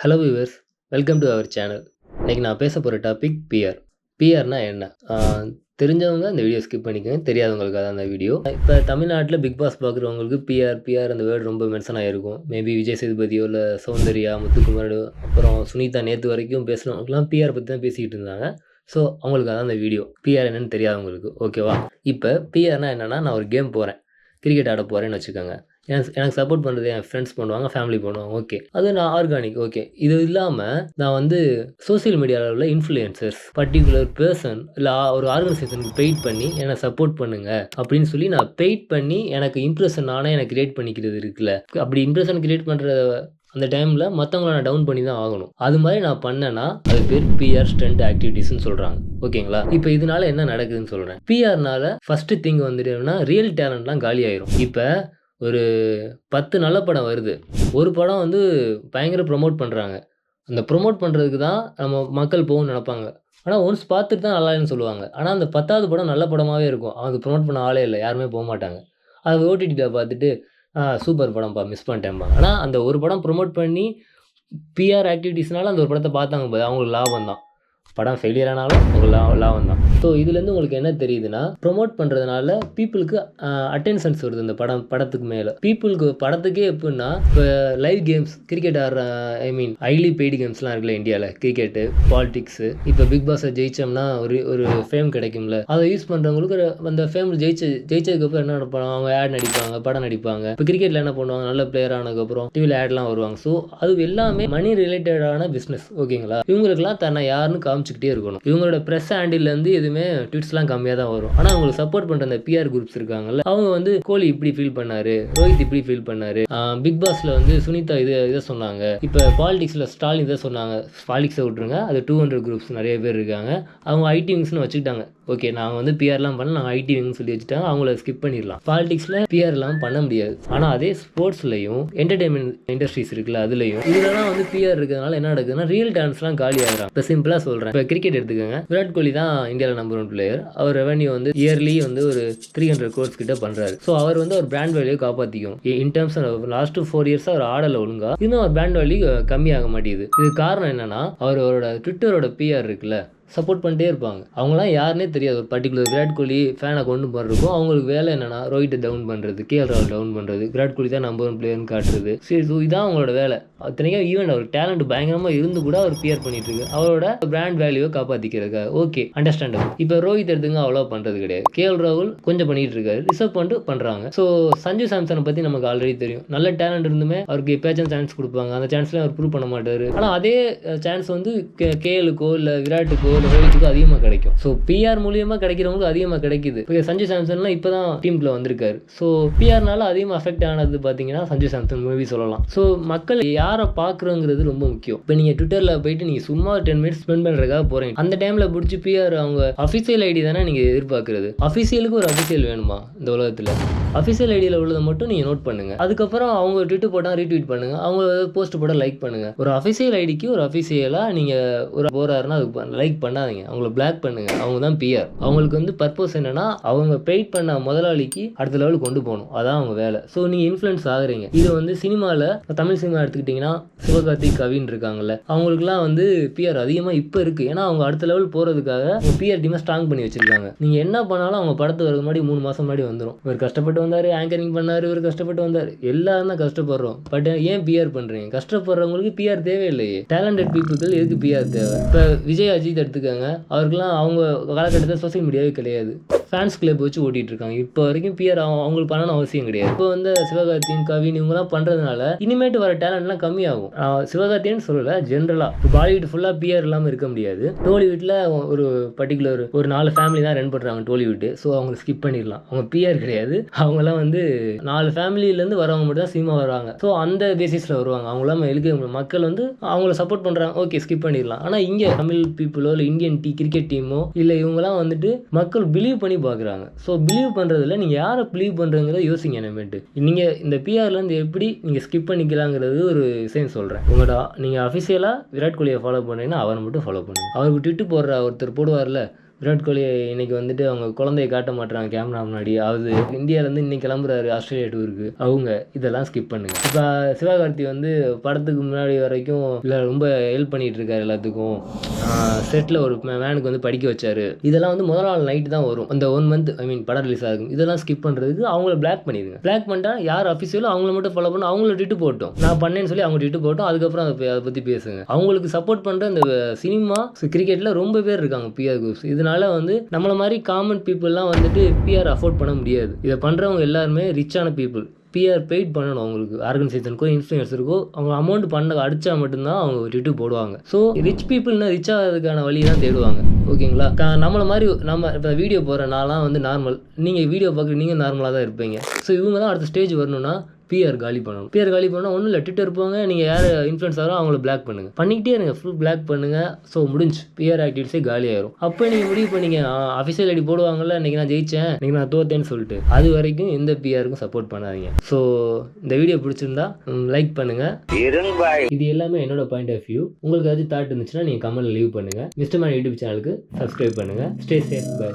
Hello viewers, welcome to our channel. இன்னைக்கு நான் பேச போற டாபிக் பிஆர். பிஆர்னா என்ன? தெரிஞ்சவங்க அந்த வீடியோ ஸ்கிப் பண்ணிக்கங்க. தெரியாதவங்களுக்காக தான் அந்த வீடியோ. இப்ப தமிழ்நாட்டுல பிக் பாஸ் பார்க்குறவங்களுக்கு பிஆர் அந்த வேர்ட் ரொம்ப மென்ஷன் ஆயிருக்கும். மேபி விஜய் சேதுபதியோ, இல்ல சௌந்தர்யா, முத்துக்குமரன், அப்புறம் சுனிதா நேத்து வரைக்கும் பேசுனவங்கலாம் பிஆர் பத்தி தான் பேசிக்கிட்டு இருந்தாங்க. ஸோ அவங்களுக்காக தான் அந்த வீடியோ. பிஆர் என்னன்னு தெரியாதவங்களுக்கு. ஓகேவா? இப்ப பிஆர்னா என்னன்னா, நான் ஒரு கேம் போறேன். கிரிக்கெட் ஆட போறேன்னு வச்சுக்கோங்க. எனக்கு சப்போர்ட் பண்ணுறது என் ஃப்ரெண்ட்ஸ் பண்ணுவாங்க, ஃபேமிலி பண்ணுவாங்க. ஓகே. அது நான் ஆர்கானிக். ஓகே. இது இல்லாம நான் வந்து சோசியல் மீடியால உள்ள இன்ஃப்ளூயன்சர்ஸ், பர்ட்டிகுலர் பெர்சன் இல்ல ஒரு ஆர்கனைசேஷனுக்கு பெய்ட் பண்ணி என்ன சப்போர்ட் பண்ணுங்க அப்படின்னு சொல்லி நான் பெய்ட் பண்ணி எனக்கு இம்ப்ரெஷன் நானே எனக்கு கிரியேட் பண்ணிக்கிறது இருக்குல்ல. அப்படி இம்ப்ரெஷன் கிரியேட் பண்ற அந்த டைம்ல மத்தவங்கள நான் டவுன் பண்ணி தான் ஆகணும். அது மாதிரி நான் பண்ணேன்னா அது பேர் பிஆர் ஸ்டண்ட் ஆக்டிவிட்டீஸ்ன்னு சொல்றாங்க. ஓகேங்களா? இப்ப இதனால என்ன நடக்குதுன்னு சொல்றேன். பிஆர்னால ஃபர்ஸ்ட் திங் வந்துட்டுன்னா ரியல் டேலண்ட்லாம் காலி ஆயிரும். இப்ப ஒரு 10 நல்ல படம் வருது. ஒரு படம் வந்து பயங்கர ப்ரமோட் பண்றாங்க. அந்த ப்ரமோட் பண்றதுக்கு தான் நம்ம மக்கள் போகும்னு நெனப்பாங்க. ஆனா ஒன்ஸ் பார்த்துட்டு தான் நல்லா இல்லன்னு சொல்லுவாங்க. ஆனா அந்த 10வது படம் நல்ல படமாவே இருக்கும். அது ப்ரமோட் பண்ண ஆளே இல்ல. யாருமே போமாட்டாங்க. அத ஓடிடில பார்த்துட்டு, சூப்பர் படம்ப்பா மிஸ் பண்ணிட்டேன்பாங்க. ஆனா அந்த ஒரு படம் ப்ரமோட் பண்ணி பிஆர் ஆக்டிவிட்டீஸ்னால அந்த ஒரு படத்த பார்த்தாங்க பாரு, அவங்களுக்கு லாபம் தான். படம் ஃபெயிலியர் ஆனாலும் உங்களுக்கு லாபம் தான். ஸோ இதுலேருந்து உங்களுக்கு என்ன தெரியுதுன்னா, ப்ரொமோட் பண்ணுறதுனால பீப்புளுக்கு அட்டென்ஷன்ஸ் வருது இந்த படத்துக்கு மேலே. பீப்புளுக்கு படத்துக்கே எப்படின்னா, இப்போ லைவ் கேம்ஸ் கிரிக்கெட் ஆடுற ஹைலி பெய்டு கேம்ஸ்லாம் இருக்குல்ல இந்தியாவில், கிரிக்கெட்டு, பாலிடிக்ஸு. இப்போ பிக் பாஸை ஜெயிச்சோம்னா ஒரு ஃபேம் கிடைக்கும்ல, அதை யூஸ் பண்ணுறவங்களுக்கு அந்த ஃபேம் ஜெயிச்சதுக்கப்புறம் என்ன நடப்பாங்க, அவங்க ஆட் நடிப்பாங்க, படம் நடிப்பாங்க. இப்போ கிரிக்கெட்டில் என்ன பண்ணுவாங்க, நல்ல பிளேயர் ஆனதுக்கப்புறம் டிவியில் ஆட்லாம் வருவாங்க. ஸோ அது எல்லாமே மணி ரிலேட்டடான பிஸ்னஸ். ஓகேங்களா? இவங்களுக்குலாம் தன்னை யாருன்னு காமிச்சிக்கிட்டே இருக்கணும். இவங்களோட ப்ரெஸ் ஹேண்டில்லேருந்து எதுவுமே ட்வீட்ஸ்லாம் கம்மியாக தான் வரும். ஆனால் அவங்களுக்கு சப்போர்ட் பண்ணுற அந்த பிஆர் குரூப்ஸ் இருக்காங்கல்ல, அவங்க வந்து கோலி இப்படி ஃபீல் பண்ணாரு, ரோஹித் இப்படி ஃபீல் பண்ணாரு, பிக் பாஸ்ல வந்து சுனிதா இதை சொன்னாங்க, இப்போ பாலிடிக்ஸில் ஸ்டாலின் இதை சொன்னாங்க. பாலிடிக்ஸை விட்டுருங்க, அது 200 குரூப்ஸ் நிறைய பேர் இருக்காங்க. அவங்க ஐடி விங்ஸ்னு வச்சுக்கிட்டாங்க. ஓகே, நாங்கள் வந்து பிஆர்லாம் பண்ணல, நாங்கள் ஐடி விங்னு சொல்லி வச்சுட்டாங்க. அவங்கள ஸ்கிப் பண்ணிடலாம். பாலிடிக்ஸில் பிஆர்லாம் பண்ண முடியாது. ஆனால் அதே ஸ்போர்ட்ஸ்லையும் என்டர்டைன்மெண்ட் இண்டஸ்ட்ரீஸ் இருக்குல்ல, அதுலையும் இதுலலாம் வந்து பிஆர் இருக்கிறதுனால என்ன நடக்குதுன்னா, ரியல் டான்ஸ்லாம் காலி ஆகிறாங்க. இப்போ சிம்பிளாக சொல்கிறேன். இப்போ கிரிக்கெட் எடுத்துக்கோங்க. விராட் கோலி தான் இந்தியாவில் நம்பர் 1 பிளேயர். அவர் ரெவன்யூ வந்து இயர்லி வந்து ஒரு 300 crores கிட்ட பண்றாரு. ஸோ அவர் வந்து ஒரு பிராண்ட் வேல்யூ காப்பாற்றிக்கும். இன் டர்ம்ஸ் லாஸ்ட் 4 years அவர் ஆடல ஒழுங்கா, இன்னும் அவர் பிராண்ட் வேல்யூ கம்மியாக மாட்டேங்குது. இது காரணம் என்னன்னா, அவரோட ட்விட்டரோட பிஆர் இருக்குல்ல, சப்போர்ட் பண்ணிட்டே இருப்பாங்க. அவங்களாம் யாருன்னே தெரியாது. ஒரு பர்டிகுலர் விராட் கோலி ஃபேனை கொண்டு போகிறதுக்கும் அவங்களுக்கு வேலை என்னன்னா, ரோஹித்தை டவுன் பண்ணுறது, கேஎல் ராகுல் டவுன் பண்ணுறது, விராட் கோலி தான் நம்பர் 1 பிளேயர்னு காட்டுறது. சரி, ஸோ இதான் அவங்களோட வேலை. அத்தனைக்கும் ஈவெண்ட் அவர் டேலண்ட் பயங்கரமாக இருந்து கூட அவர் பிஆர் பண்ணிட்டு இருக்கு, அவரோட பிராண்ட் வேல்யூவை காப்பாற்றிக்கிறதுக்காக. Okay, understandable. இப்போ ரோஹித் எடுத்துங்க, அவ்வளோ பண்ணுறது கிடையாது. கேஎல் ராகுல் கொஞ்சம் பண்ணிட்டு இருக்காரு, ரிசர்வ் பண்ணிட்டு பண்ணுறாங்க. ஸோ சஞ்சு சாம்சனை பற்றி நமக்கு ஆல்ரெடி தெரியும். நல்ல டேலண்ட் இருந்துமே அவருக்கு எப்பயாச்சும் சான்ஸ் கொடுப்பாங்க. அந்த சான்ஸ்ல அவர் ப்ரூவ் பண்ண மாட்டார். ஆனால் அதே சான்ஸ் வந்து கேஎலுக்கோ இல்லை விராட்டுக்கோ ரோஹித்துக்கு அதிகமாக கிடைக்கும். ஸோ பிஆர் மூலியமா கிடைக்கிறவங்களுக்கு அதிகமாக கிடைக்குது. இப்போ சஞ்சு சாம்சன்லாம் இப்போ தான் டீம்ல வந்திருக்காரு. ஸோ பிஆர்னால அதிகமாக அஃபெக்ட் ஆனது பார்த்தீங்கன்னா சஞ்சு சாம்சன் மூவி சொல்லலாம். ஸோ மக்கள் யாரை பார்க்குறோங்கிறது ரொம்ப முக்கியம். இப்போ நீங்கள் ட்விட்டரில் போயிட்டு நீங்கள் சும்மா 10 minutes ஸ்பெண்ட் பண்ணுறதுக்காக போகிறீங்க. அந்த டைமில் பிடிச்சி பிஆர் அவங்க அஃபிஷியல் ஐடி தானே நீங்கள் எதிர்பார்க்குறது. அஃபிஷியலுக்கு ஒரு அஃபிஷியல் வேணுமா இந்த உலகத்தில்? அஃபிஷியல் ஐடியில் உள்ளதை மட்டும் நீங்கள் நோட் பண்ணுங்க. அதுக்கப்புறம் அவங்க ட்விட்டர் போட்டால் ரீட்வீட் பண்ணுங்க, அவங்க போஸ்ட் போட லைக் பண்ணுங்க. ஒரு அஃபிஷியல் ஐடிக்கு ஒரு அஃபிஷியலாக நீங்கள் ஒரு போறாருன்னா அதுக்கு லைக் பண்ணாதீங்க, அவங்கள பிளாக் பண்ணுங்க. அவங்க தான் பிஆர். அவங்களுக்கு வந்து பர்பஸ் என்னன்னா, அவங்க பெய்ட் பண்ண முதலாளிக்கு அடுத்த லெவலுக்கு கொண்டு போகணும். அதான் அவங்க வேலை. ஸோ நீங்க இன்ஃப்ளூயன்ஸ் ஆகுறீங்க. இது வந்து சினிமாவில், தமிழ் சினிமா எடுத்துக்கிட்டிங்கன்னா சிவகார்த்திக், கவின் இருக்காங்கல்ல, அவங்களுக்குலாம் வந்து பிஆர் அதிகமாக இப்போ இருக்கு. ஏன்னா அவங்க அடுத்த லெவல் போறதுக்காக பிஆர் டீமை ஸ்ட்ராங் பண்ணி வச்சிருக்காங்க. நீங்க என்ன பண்ணாலும் அவங்க படத்து வரதுக்கு முன்னாடி 3 மாசம் முன்னாடி வந்துடும். இவர் கஷ்டப்பட்டு வந்தாரு, ஆங்கரிங் பண்ணாரு, இவர் கஷ்டப்பட்டு வந்தாரு, எல்லாரும் தான் கஷ்டப்படுறோம். பட் ஏன் பிஆர் பண்றீங்க? கஷ்டப்படுறவங்களுக்கு பிஆர் தேவையில்லையே. டேலண்டட் பீப்புளுக்கு எதுக்கு பிஆர் தேவை? இப்போ விஜய், அஜித் எடுத்துக்காங்க. அவருக்குலாம் அவங்க காலகட்டத்தில் சோசியல் மீடியாவே கிடையாது. ஃபேன்ஸ் கிளப் வச்சு ஓட்டிட்டு இருக்காங்க. இப்போ வரைக்கும் பிஆர் அவங்களுக்கு பண்ணணும் அவசியம் கிடையாது. இப்போ வந்து சிவகார்த்தின், கவின் இவங்கலாம் பண்றதுனால இனிமேட்டு வர டேலண்ட்லாம் கம்மியாகும். சிவகார்த்தின்னு சொல்லல, ஜென்ரலா பாலிவுட் ஃபுல்லா பிஆர் இல்லாமல் இருக்க முடியாது. டோலிவுட்ல ஒரு பர்டிகுலர் ஒரு 4 ஃபேமிலி தான் ரன் பண்றாங்க டோலிவுட். ஸோ அவங்க ஸ்கிப் பண்ணிடலாம். அவங்க பிஆர் கிடையாது. அவங்கலாம் வந்து 4 ஃபேமிலியிலேருந்து வரவங்க மட்டும் தான் சினிமா வராங்க. ஸோ அந்த பேசிஸில் வருவாங்க. அவங்களாம் எழுக்க மக்கள் வந்து அவங்கள சப்போர்ட் பண்றாங்க. ஓகே, ஸ்கிப் பண்ணிடலாம். ஆனால் இங்கே தமிழ் பீப்புளோ இல்லை இந்தியன் கிரிக்கெட் டீமோ இல்லை இவங்கலாம் வந்துட்டு மக்கள் பிலீவ் பண்ணி பார்க்குறாங்க. ஸோ பிலீவ் பண்ணுறதுல நீங்கள் யாரை பிலீவ் பண்ணுறங்கிறத யோசிங்க. என்னமேட்டு நீங்கள் இந்த பிஆர்லேருந்து எப்படி நீங்கள் ஸ்கிப் பண்ணிக்கலாங்கிறது ஒரு விஷயம் சொல்கிறேன். உங்களோட நீங்கள் அஃபிஷியலாக விராட் கோலியை ஃபாலோ பண்ணுறீங்கன்னா அவரை மட்டும் ஃபாலோ பண்ணுங்க. அவருக்கு ட்விட்டு போடுற ஒருத்தர் போடுவார்ல, விராட் கோலி இன்னைக்கு வந்துட்டு அவங்க குழந்தைய காட்ட மாட்டுறாங்க கேமரா முன்னாடி. அது இந்தியாவிலேருந்து இன்னைக்கு கிளம்புறாரு ஆஸ்திரேலியா டூருக்கு. அவங்க இதெல்லாம் ஸ்கிப் பண்ணுங்க. இப்போ சிவகார்த்தி வந்து படத்துக்கு முன்னாடி வரைக்கும் இல்லை ரொம்ப ஹெல்ப் பண்ணிட்டு இருக்காரு எல்லாத்துக்கும். செட்டில் ஒரு மேனுக்கு வந்து படிக்க வச்சாரு. இதெல்லாம் வந்து முதல் நாள் நைட்டு தான் வரும். அந்த 1 மந்த் படம் ரிலீஸ் ஆகும். இதெல்லாம் ஸ்கிப் பண்ணுறதுக்கு அவங்கள பிளாக் பண்ணிடுங்க. பிளாக் பண்ணிட்டா யார் அஃபிஷியலோ அவங்கள மட்டும் ஃபாலோ பண்ண, அவங்கள டிட்டு போட்டோம். நான் பண்ணேன்னு சொல்லி அவங்க டிட்டு போட்டோம். அதுக்கப்புறம் அதை பற்றி பேசுங்க. அவங்களுக்கு சப்போர்ட் பண்ணுற இந்த சினிமா கிரிக்கெட்டில் ரொம்ப பேர் இருக்காங்க பிஆர் குரூப்ஸ். இதனால வந்து நம்மள மாதிரி காமன் பீப்புளெலாம் வந்துட்டு பிஆர் அஃபோர்ட் பண்ண முடியாது. இதை பண்ணுறவங்க எல்லாருமே ரிச்சான பீப்புள். பிஆர் பெய்ட் பண்ணணும். அவங்களுக்கு ஆர்கனைசேஷனுக்கோ இன்ஃப்ளூயன்ஸருக்கோ அவங்க அமௌண்ட் பண்ண அடித்தா மட்டும்தான் அவங்க ரிட்டு போடுவாங்க. ஸோ ரிச் பீப்புள்னா ரிச் ஆகிறதுக்கான வழி தான் தேடுவாங்க. ஓகேங்களா? நம்மளை மாதிரி நம்ம இப்போ வீடியோ போகிற நான்லாம் வந்து நார்மல். நீங்கள் வீடியோ பார்க்க நீங்கள் நார்மலாக தான் இருப்பீங்க. ஸோ இவங்க தான் அடுத்த ஸ்டேஜ் வரணும்னா பிஆர் காலி பண்ணணும். பிஆர் காலி பண்ணால் ஒன்றும் இல்லை, ட்விட்டர் போங்க, நீங்கள் யார் இன்ஃப்ளூயன்ஸ் ஆகிறோம் அவங்கள பிளாக் பண்ணுங்கள். பண்ணிக்கிட்டே இருங்க, ஃபுல் பிளாக் பண்ணுங்கள். ஸோ முடிஞ்சு பிஆர் ஆக்டிவிட்டிஸே காலி ஆயிரும். அப்போ நீங்கள் முடிவு பண்ணீங்க அஃபிஷியல் ஐடி போடுவாங்கல்ல, இன்றைக்கி நான் ஜெயித்தேன், இன்றைக்கி நான் தோத்தேன்னு சொல்லிட்டு. அது வரைக்கும் எந்த பிஆருக்கும் சப்போர்ட் பண்ணாதீங்க. ஸோ இந்த வீடியோ பிடிச்சிருந்தா லைக் பண்ணுங்கள். இது எல்லாமே என்னோட பாயிண்ட் ஆஃப் வியூ. உங்களுக்கு ஏதாச்சும் தாட் இருந்துச்சுன்னா நீங்கள் கமெண்ட்ல லீவ் பண்ணுங்கள். மிஸ்டர் மேன் யூடியூப் சேனலுக்கு சப்ஸ்கிரைப் பண்ணுங்கள். Stay safe. பை.